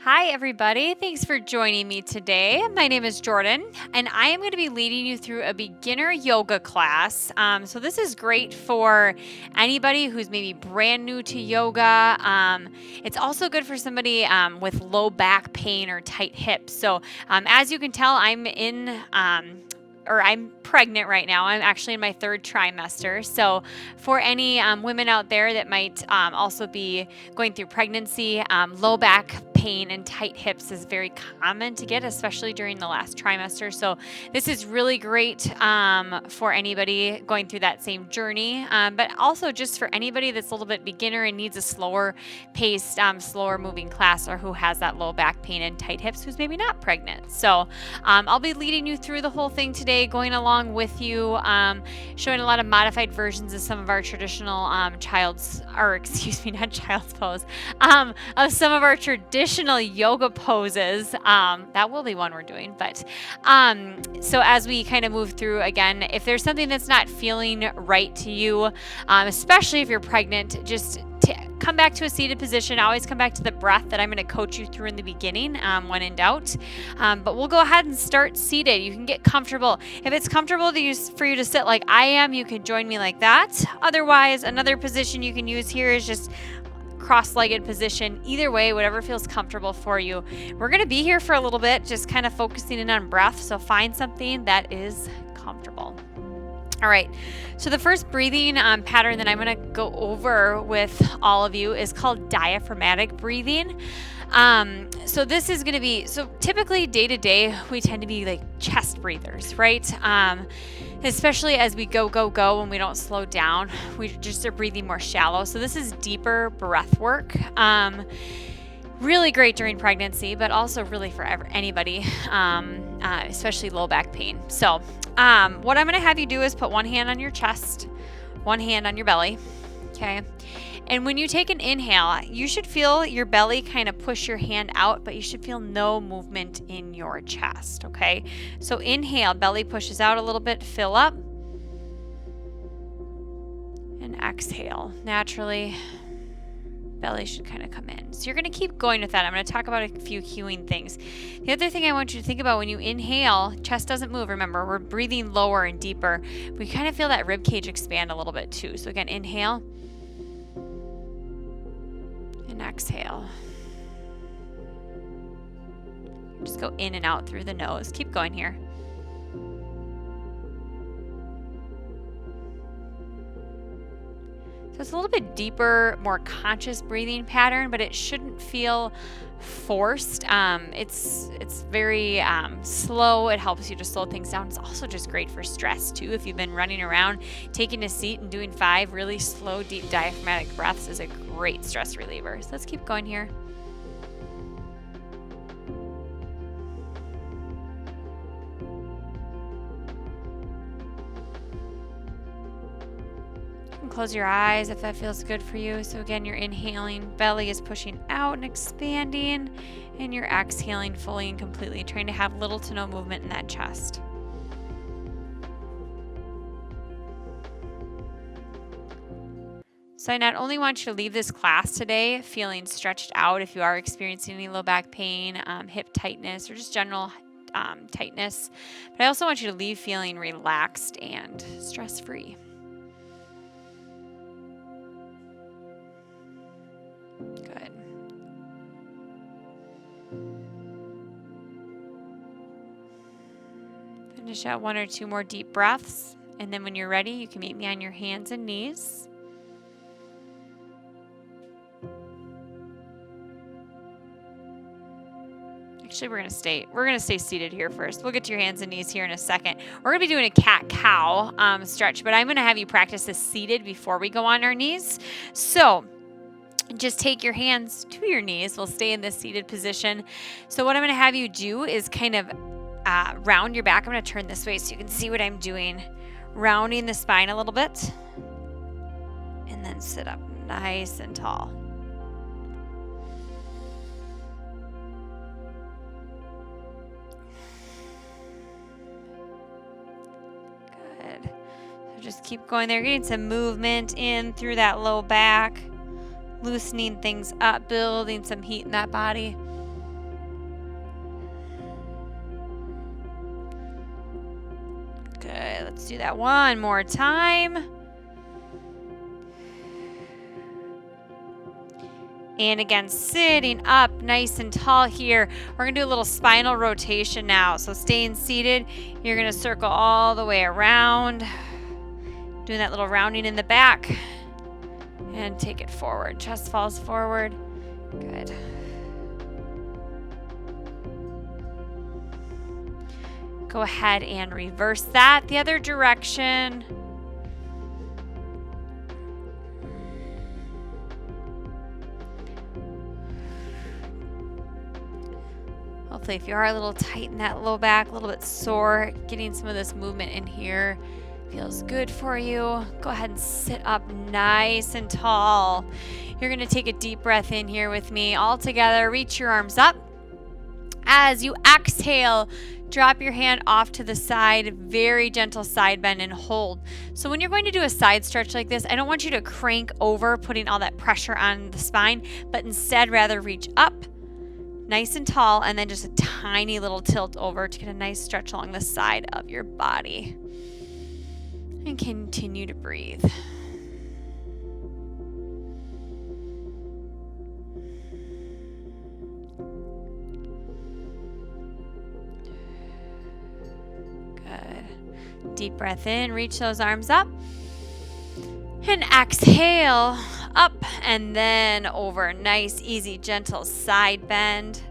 Hi, everybody. Thanks for joining me today. My name is Jordan, and I am going to be leading you through a beginner yoga class. So this is great for anybody who's maybe brand new to yoga. It's also good for somebody with low back pain or tight hips. So as you can tell, I'm pregnant right now. I'm actually in my third trimester. So for any women out there that might also be going through pregnancy, low back pain and tight hips is very common to get, especially during the last trimester. So this is really great for anybody going through that same journey, but also just for anybody that's a little bit beginner and needs a slower paced, slower moving class, or who has that low back pain and tight hips, who's maybe not pregnant. So I'll be leading you through the whole thing today, going along with you, showing a lot of modified versions of some of our traditional not child's pose, of some of our traditional yoga poses. That will be one we're doing. But so as we kind of move through, again, if there's something that's not feeling right to you, especially if you're pregnant, just come back to a seated position. Always come back to the breath that I'm going to coach you through in the beginning when in doubt. But we'll go ahead and start seated. You can get comfortable. If it's comfortable for you to sit like I am, you can join me like that. Otherwise, another position you can use here is just cross-legged position. Either way, whatever feels comfortable for you. We're going to be here for a little bit, just kind of focusing in on breath. So find something that is comfortable. All right, so the first breathing pattern that I'm going to go over with all of you is called diaphragmatic breathing. So this is going to be, so typically day to day, we tend to be like chest breathers, right? Especially as we go when we don't slow down, we just are breathing more shallow. So this is deeper breath work. Really great during pregnancy, but also really for anybody, especially low back pain. So what I'm going to have you do is put one hand on your chest, one hand on your belly, okay? And when you take an inhale, you should feel your belly kind of push your hand out, but you should feel no movement in your chest, okay? So inhale, belly pushes out a little bit, fill up, and exhale. Naturally, belly should kind of come in. So you're going to keep going with that. I'm going to talk about a few cueing things. The other thing I want you to think about when you inhale, chest doesn't move. Remember, we're breathing lower and deeper. We kind of feel that rib cage expand a little bit too. So again, inhale and exhale. Just go in and out through the nose. Keep going here. So it's a little bit deeper, more conscious breathing pattern, but it shouldn't feel forced. It's very slow. It helps you to slow things down. It's also just great for stress too. If you've been running around, taking a seat and doing 5 really slow, deep diaphragmatic breaths is a great stress reliever. So let's keep going here. Close your eyes if that feels good for you. So again, you're inhaling, belly is pushing out and expanding, and you're exhaling fully and completely, trying to have little to no movement in that chest. So I not only want you to leave this class today feeling stretched out if you are experiencing any low back pain, hip tightness, or just general tightness, but I also want you to leave feeling relaxed and stress-free. Good. Finish out 1 or 2 more deep breaths, and then when you're ready, you can meet me on your hands and knees. Actually, we're gonna stay seated here first. We'll get to your hands and knees here in a second. We're gonna be doing a cat-cow stretch, but I'm gonna have you practice this seated before we go on our knees. So just take your hands to your knees. We'll stay in this seated position. So what I'm going to have you do is kind of round your back. I'm going to turn this way so you can see what I'm doing. Rounding the spine a little bit. And then sit up nice and tall. Good. So just keep going there. Getting some movement in through that low back. Loosening things up, building some heat in that body. Good. Let's do that one more time. And again, sitting up nice and tall here. We're going to do a little spinal rotation now. So staying seated, you're going to circle all the way around. Doing that little rounding in the back. And take it forward. Chest falls forward. Good. Go ahead and reverse that the other direction. Hopefully, if you are a little tight in that low back, a little bit sore, getting some of this movement in here feels good for you. Go ahead and sit up nice and tall. You're going to take a deep breath in here with me. All together, reach your arms up. As you exhale, drop your hand off to the side, very gentle side bend and hold. So when you're going to do a side stretch like this, I don't want you to crank over, putting all that pressure on the spine, but instead rather reach up, nice and tall, and then just a tiny little tilt over to get a nice stretch along the side of your body. And continue to breathe. Good. Deep breath in, reach those arms up. And exhale, up and then over. Nice, easy, gentle side bend.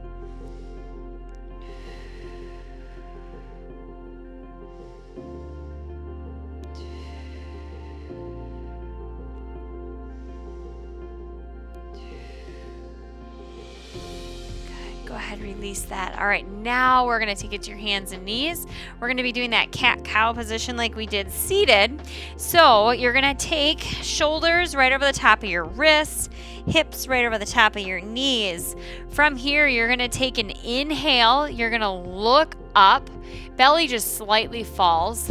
Go ahead, release that. All right, now we're going to take it to your hands and knees. We're going to be doing that cat-cow position like we did seated. So you're going to take shoulders right over the top of your wrists, hips right over the top of your knees. From here, you're going to take an inhale. You're going to look up. Belly just slightly falls.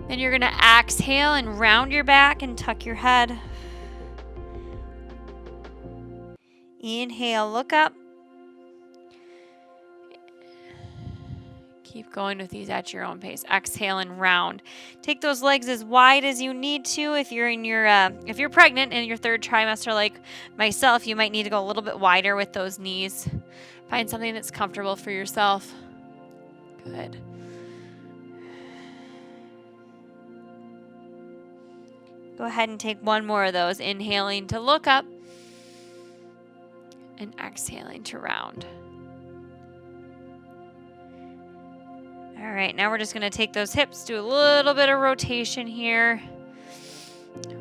Then you're going to exhale and round your back and tuck your head. Inhale, look up. Keep going with these at your own pace. Exhale and round. Take those legs as wide as you need to. If you're in your, if you're pregnant in your third trimester like myself, you might need to go a little bit wider with those knees. Find something that's comfortable for yourself. Good. Go ahead and take one more of those. Inhaling to look up. And exhaling to round. All right, now we're just going to take those hips, do a little bit of rotation here.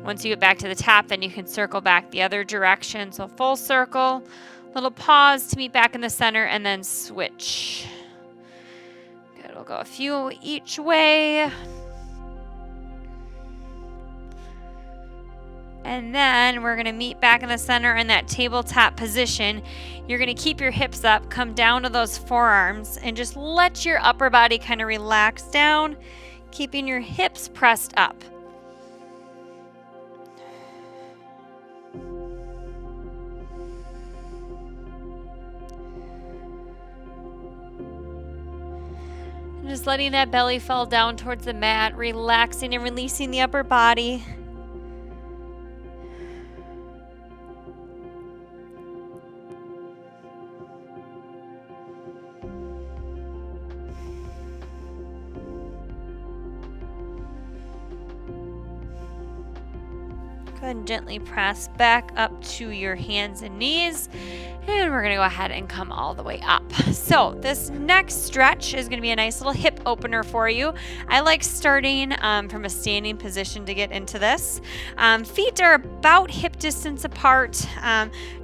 Once you get back to the top, then you can circle back the other direction. So full circle, little pause to meet back in the center, and then switch. Good, we'll go a few each way. And then we're going to meet back in the center in that tabletop position. You're going to keep your hips up, come down to those forearms, and just let your upper body kind of relax down, keeping your hips pressed up. And just letting that belly fall down towards the mat, relaxing and releasing the upper body. Go ahead and gently press back up to your hands and knees. And we're going to go ahead and come all the way up. So this next stretch is going to be a nice little hip opener for you. I like starting from a standing position to get into this. Feet are about hip distance apart.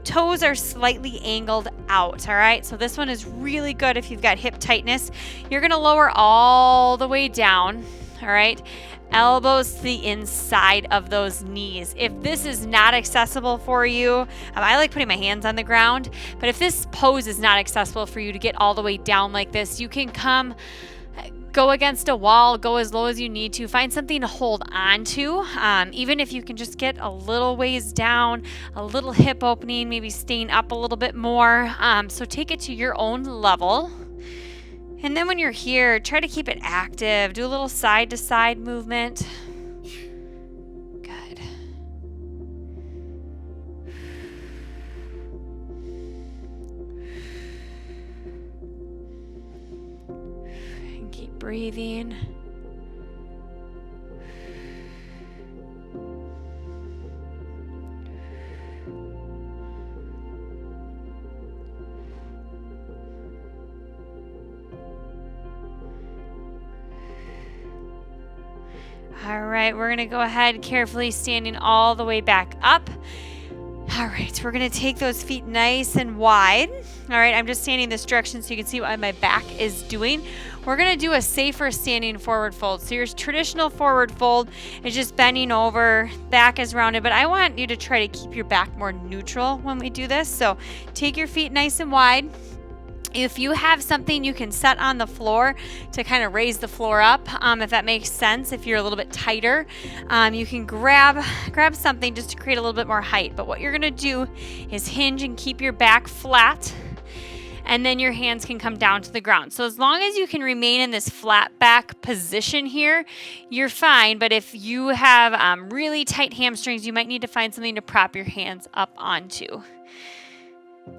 Toes are slightly angled out, all right? So this one is really good if you've got hip tightness. You're going to lower all the way down, all right? Elbows to the inside of those knees. If this is not accessible for you, I like putting my hands on the ground, but if this pose is not accessible for you to get all the way down like this, you can go against a wall, go as low as you need to, find something to hold on to. Even if you can just get a little ways down, a little hip opening, maybe staying up a little bit more. So take it to your own level. And then when you're here, try to keep it active. Do a little side to side movement. Good. And keep breathing. All right, we're gonna go ahead carefully standing all the way back up. All right, we're gonna take those feet nice and wide. All right, I'm just standing this direction so you can see what my back is doing. We're gonna do a safer standing forward fold. So your traditional forward fold is just bending over, back is rounded, but I want you to try to keep your back more neutral when we do this. So take your feet nice and wide. If you have something you can set on the floor to kind of raise the floor up, if that makes sense, if you're a little bit tighter, you can grab something just to create a little bit more height. But what you're gonna do is hinge and keep your back flat, and then your hands can come down to the ground. So as long as you can remain in this flat back position here, you're fine. But if you have really tight hamstrings, you might need to find something to prop your hands up onto.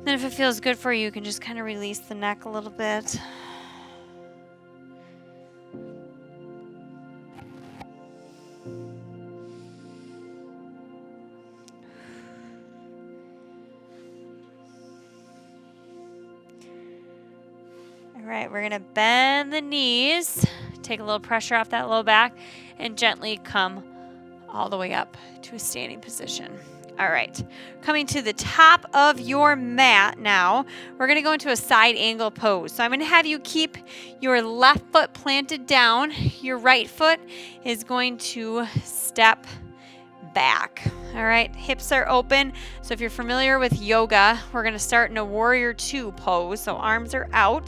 Then if it feels good for you, you can just kind of release the neck a little bit. All right, we're gonna bend the knees, take a little pressure off that low back, and gently come all the way up to a standing position. All right, coming to the top of your mat now, we're gonna go into a side angle pose. So I'm gonna have you keep your left foot planted down. Your right foot is going to step back. All right, hips are open. So if you're familiar with yoga, we're gonna start in a warrior two pose. So arms are out,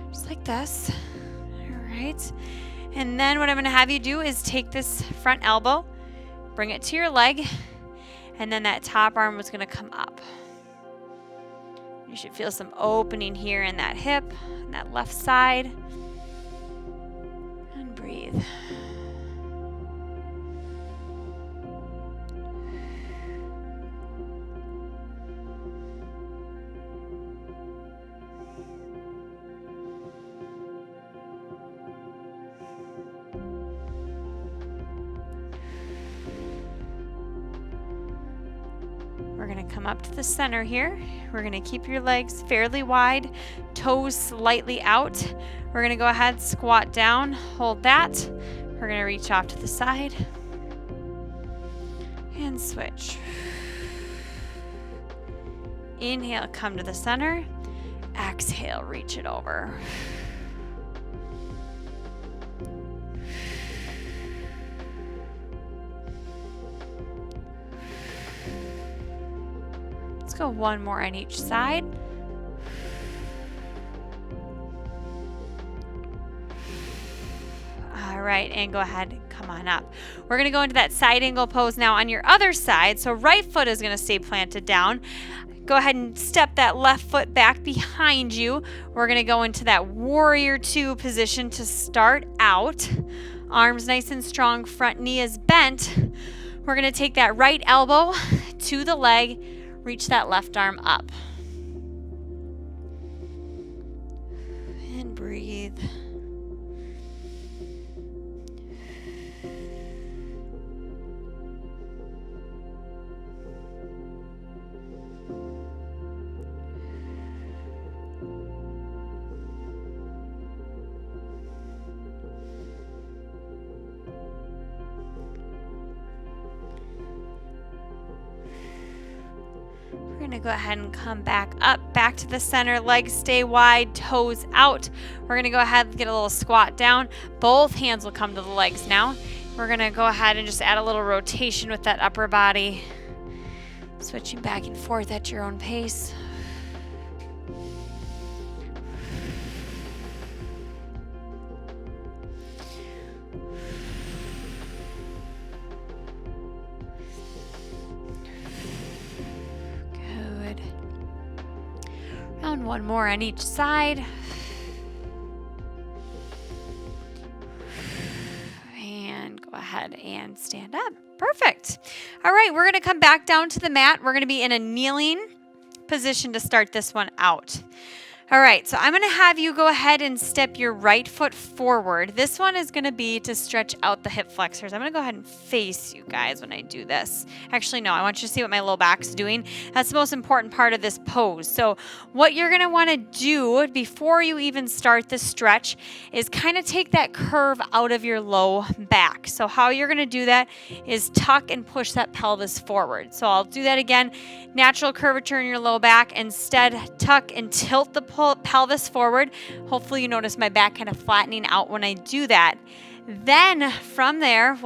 just like this. All right, and then what I'm gonna have you do is take this front elbow, bring it to your leg, and then that top arm was gonna come up. You should feel some opening here in that hip, and that left side. And breathe. We're gonna come up to the center here. We're gonna keep your legs fairly wide, toes slightly out. We're gonna go ahead, squat down, hold that. We're gonna reach off to the side and switch. Inhale, come to the center. Exhale, reach it over. Go one more on each side. All right, and go ahead and come on up. We're gonna go into that side angle pose now on your other side. So right foot is gonna stay planted down. Go ahead and step that left foot back behind you. We're gonna go into that warrior two position to start out. Arms nice and strong, front knee is bent. We're gonna take that right elbow to the leg, reach that left arm up. And breathe. We're gonna go ahead and come back up, back to the center, legs stay wide, toes out. We're gonna go ahead and get a little squat down. Both hands will come to the legs now. We're gonna go ahead and just add a little rotation with that upper body. Switching back and forth at your own pace. One more on each side. ahead and stand up. Perfect. All right, we're going to come back down to the mat. We're going to be in a kneeling position to start this one out. All right, so I'm going to have you go ahead and step your right foot forward. This one is going to be to stretch out the hip flexors. I'm going to go ahead and face you guys when I do this. Actually, no, I want you to see what my low back's doing. That's the most important part of this pose. So what you're going to want to do before you even start the stretch is kind of take that curve out of your low back. So how you're going to do that is tuck and push that pelvis forward. So I'll do that again. Natural curvature in your low back. Instead, tuck and tilt the pelvis forward. Hopefully you notice my back kind of flattening out when I do that. Then from there,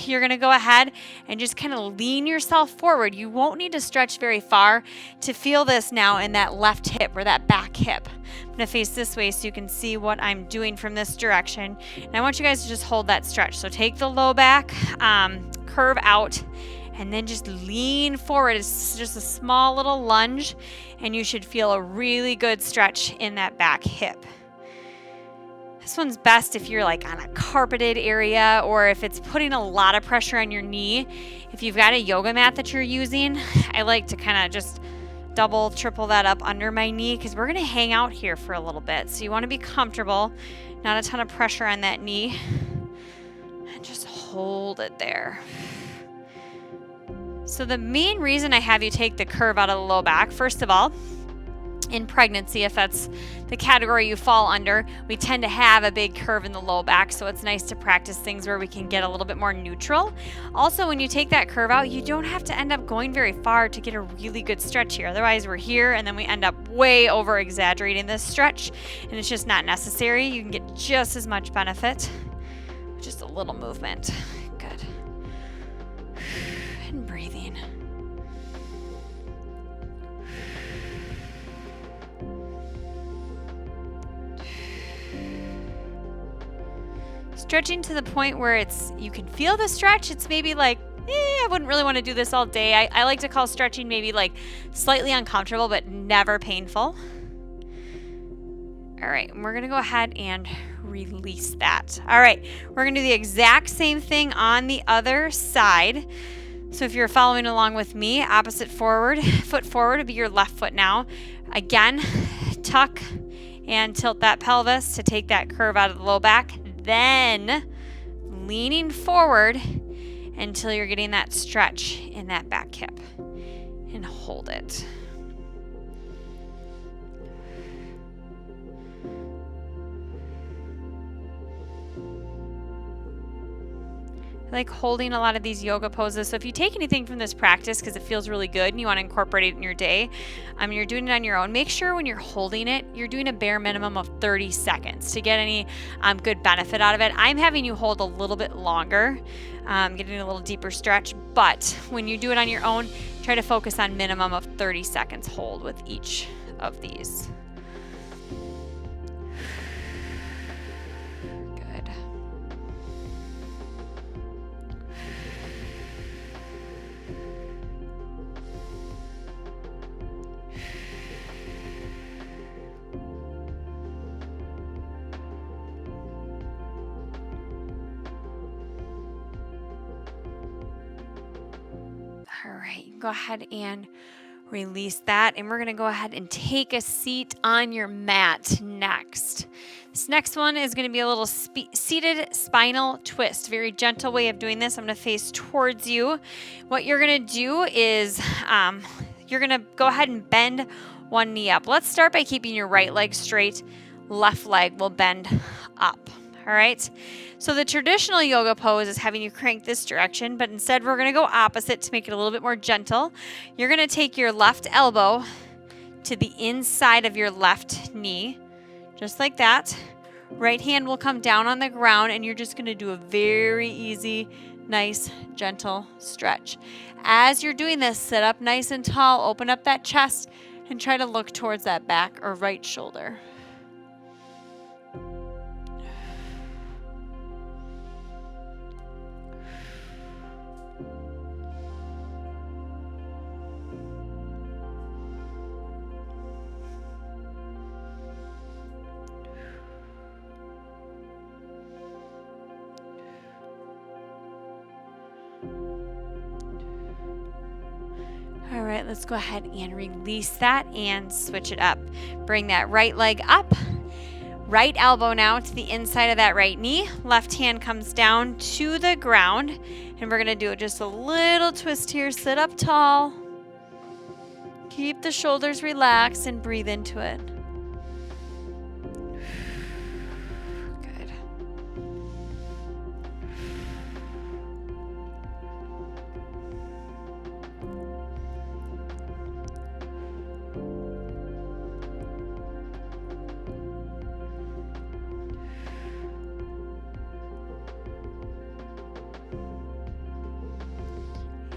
you're going to go ahead and just kind of lean yourself forward. You won't need to stretch very far to feel this now in that left hip or that back hip. I'm going to face this way so you can see what I'm doing from this direction. And I want you guys to just hold that stretch. So take the low back, curve out, and then just lean forward. It's just a small little lunge, and you should feel a really good stretch in that back hip. This one's best if you're like on a carpeted area or if it's putting a lot of pressure on your knee. If you've got a yoga mat that you're using, I like to kind of just double, triple that up under my knee because we're going to hang out here for a little bit. So you want to be comfortable, not a ton of pressure on that knee, and just hold it there. So the main reason I have you take the curve out of the low back, first of all, in pregnancy, if that's the category you fall under, we tend to have a big curve in the low back, so it's nice to practice things where we can get a little bit more neutral. Also, when you take that curve out, you don't have to end up going very far to get a really good stretch here. Otherwise, we're here, and then we end up way over-exaggerating this stretch, and it's just not necessary. You can get just as much benefit with just a little movement. Good. And breathing. Stretching to the point where you can feel the stretch. It's maybe like, I wouldn't really want to do this all day. I like to call stretching maybe like slightly uncomfortable, but never painful. All right, and we're going to go ahead and release that. All right, we're going to do the exact same thing on the other side. So if you're following along with me, opposite foot forward would be your left foot now. Again, tuck and tilt that pelvis to take that curve out of the low back. Then leaning forward until you're getting that stretch in that back hip. And hold it. I like holding a lot of these yoga poses. So if you take anything from this practice because it feels really good and you want to incorporate it in your day, you're doing it on your own, make sure when you're holding it, you're doing a bare minimum of 30 seconds to get any good benefit out of it. I'm having you hold a little bit longer, getting a little deeper stretch, but when you do it on your own, try to focus on minimum of 30 seconds hold with each of these. All right, go ahead and release that. And we're going to go ahead and take a seat on your mat next. This next one is going to be a little seated spinal twist. Very gentle way of doing this. I'm going to face towards you. What you're going to do is you're going to go ahead and bend one knee up. Let's start by keeping your right leg straight. Left leg will bend up. All right. So the traditional yoga pose is having you crank this direction, but instead we're going to go opposite to make it a little bit more gentle. You're going to take your left elbow to the inside of your left knee, just like that. Right hand will come down on the ground, and you're just going to do a very easy, nice, gentle stretch. As you're doing this, sit up nice and tall, open up that chest, and try to look towards that back or right shoulder. All right, let's go ahead and release that and switch it up. Bring that right leg up. Right elbow now to the inside of that right knee. Left hand comes down to the ground. And we're going to do just a little twist here. Sit up tall. Keep the shoulders relaxed and breathe into it. Good.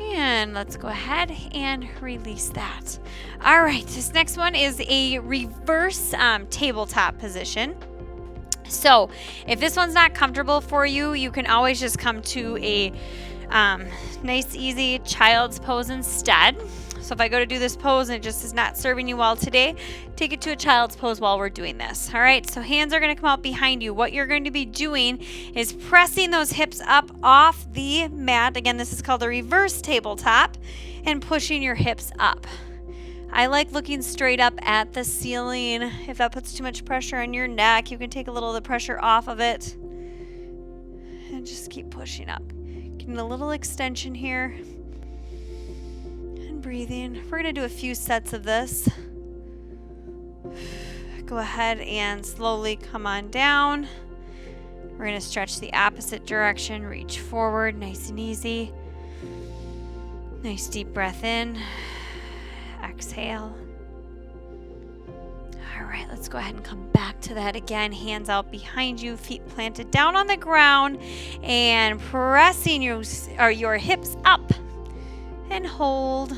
And let's go ahead and release that. All right, this next one is a reverse tabletop position. So if this one's not comfortable for you, you can always just come to a nice, easy child's pose instead. So if I go to do this pose and it just is not serving you well today, take it to a child's pose while we're doing this. All right, so hands are going to come out behind you. What you're going to be doing is pressing those hips up off the mat. Again, this is called a reverse tabletop, and pushing your hips up. I like looking straight up at the ceiling. If that puts too much pressure on your neck, you can take a little of the pressure off of it and just keep pushing up. Getting a little extension here. Breathing. We're going to do a few sets of this. Go ahead and slowly come on down. We're going to stretch the opposite direction. Reach forward, nice and easy. Nice deep breath in. Exhale. All right, let's go ahead and come back to that again. Hands out behind you, feet planted down on the ground, and pressing your hips up. And hold.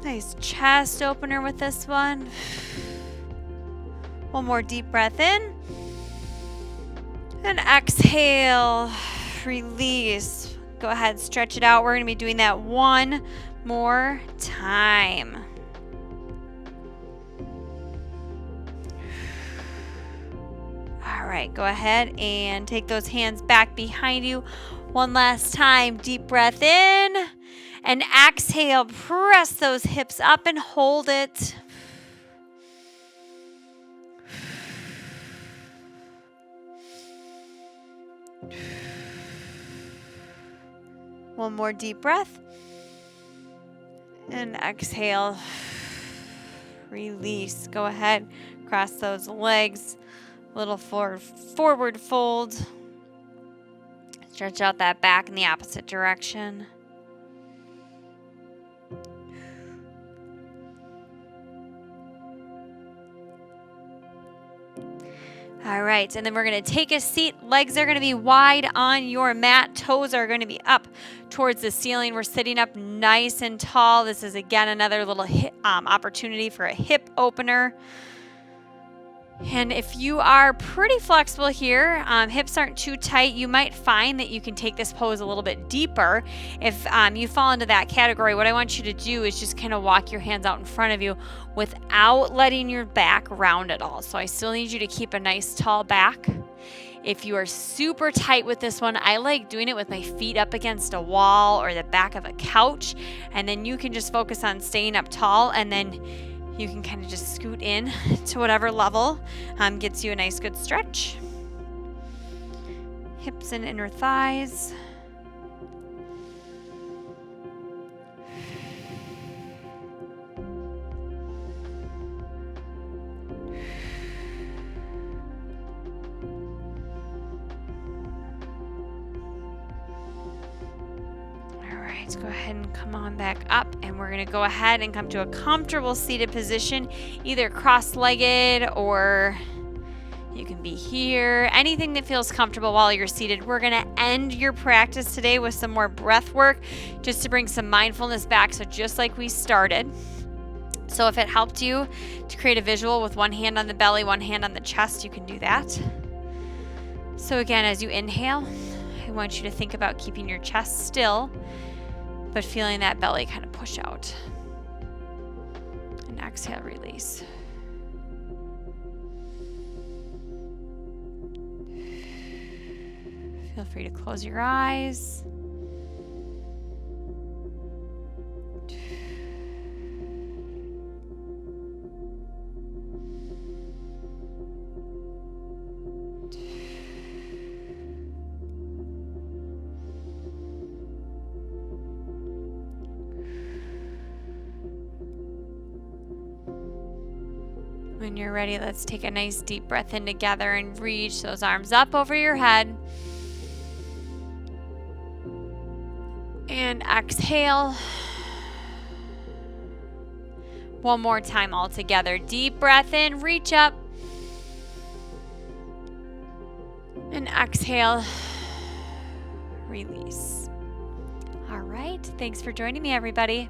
Nice chest opener with this one. One more deep breath in. And exhale. Release. Go ahead, stretch it out. We're going to be doing that one more time. All right, go ahead and take those hands back behind you. One last time. Deep breath in and exhale. Press those hips up and hold it. One more deep breath and exhale. Release. Go ahead, cross those legs. Little forward fold. Stretch out that back in the opposite direction. All right, and then we're going to take a seat. Legs are going to be wide on your mat. Toes are going to be up towards the ceiling. We're sitting up nice and tall. This is, again, another little opportunity for a hip opener. And if you are pretty flexible here, hips aren't too tight, you might find that you can take this pose a little bit deeper. If you fall into that category, what I want you to do is just kind of walk your hands out in front of you without letting your back round at all. So I still need you to keep a nice tall back. If you are super tight with this one, I like doing it with my feet up against a wall or the back of a couch. And then you can just focus on staying up tall, and then you can kind of just scoot in to whatever level gets you a nice good stretch. Hips and inner thighs. Let's go ahead and come on back up, and we're going to go ahead and come to a comfortable seated position, either cross-legged or you can be here. Anything that feels comfortable while you're seated. We're going to end your practice today with some more breath work just to bring some mindfulness back. So just like we started. So if it helped you to create a visual with one hand on the belly, one hand on the chest, you can do that. So again, as you inhale, I want you to think about keeping your chest still, but feeling that belly kind of push out. And exhale, release. Feel free to close your eyes. When you're ready, let's take a nice deep breath in together and reach those arms up over your head. And exhale. One more time all together. Deep breath in, reach up. And exhale, release. All right, thanks for joining me, everybody.